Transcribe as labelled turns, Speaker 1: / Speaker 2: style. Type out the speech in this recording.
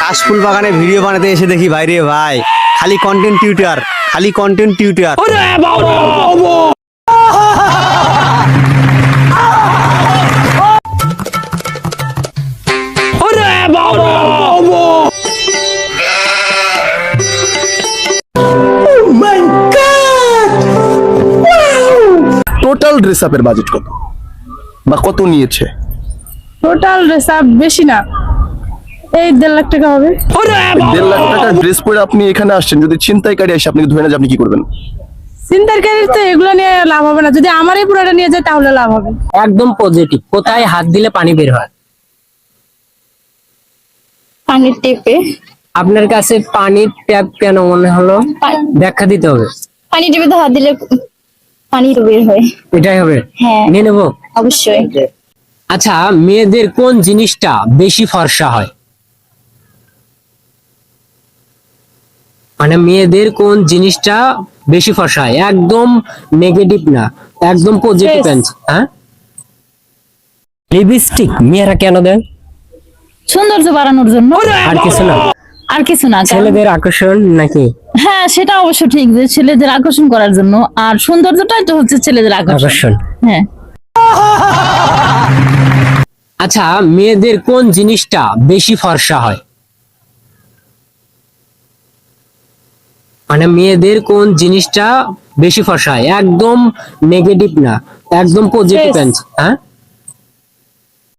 Speaker 1: কাশফুল বাগানে ভিডিও বানাতে এসে দেখি ভাই রে ভাই, খালি কন্টেন্ট টিউটার, খালি কন্টেন্ট টিউটার।
Speaker 2: টোটাল ড্রেস আপের বাজেট কত বা কত নিয়েছে?
Speaker 3: টোটাল ড্রেস আপ বেশি না, এই 1.5 লাখ টাকা হবে।
Speaker 2: 1.5 লাখ টাকার ড্রেস পরে আপনি এখানে আসছেন, যদি ছিনতাইকারী এসে আপনাকে ধরে না যায় আপনি কি করবেন?
Speaker 3: চিন্তাকারীর তো এগুলো নিয়ে লাভ হবে না, যদি আমারই পুরোটা নিয়ে যায় তাহলে লাভ হবে।
Speaker 4: একদম পজিটিভ। কোথায় হাত দিলে পানি বের হয়?
Speaker 5: পানির টেপে।
Speaker 4: আপনার কাছে পানির ট্যাপ কেন মনে হলো? ব্যাখ্যা দিতে হবে।
Speaker 5: পানি টেপে তো হাত দিলে পানি তো বের হয়।
Speaker 4: এটাই হবে।
Speaker 5: হ্যাঁ।
Speaker 4: নিয়ে নেবো।
Speaker 5: অবশ্যই।
Speaker 4: আচ্ছা, মেয়েদের কোন জিনিসটা বেশি ফর্সা হয়? মানে মেয়েদের কোন জিনিসটা বেশি ফর্সা হয়? একদম নেগেটিভ না, একদম পজিটিভ
Speaker 3: Face.
Speaker 4: অ্যান্সার। হ্যাঁ, লিপস্টিক মেয়েরা কেন দেয়?
Speaker 5: সৌন্দর্য বাড়ানোর জন্য।
Speaker 4: আর কিছু না?
Speaker 5: আর কিছু না, কারণ-
Speaker 4: ছেলেদের আকর্ষণ নাকি?
Speaker 5: হ্যাঁ, সেটা অবশ্য ঠিক যে ছেলেদের আকর্ষণ করার জন্য, আর সৌন্দর্যটাই তো হচ্ছে ছেলেদের আকর্ষণ।
Speaker 4: আকর্ষণ।
Speaker 5: হ্যাঁ।
Speaker 4: আচ্ছা, মেয়েদের কোন জিনিসটা বেশি ফর্সা হয়? মানে মেয়েদের কোন জিনিসটা বেশি ফর্সা হয়? একদম নেগেটিভ না, একদম পজিটিভ
Speaker 3: Face.
Speaker 4: অ্যান্সার। হ্যাঁ,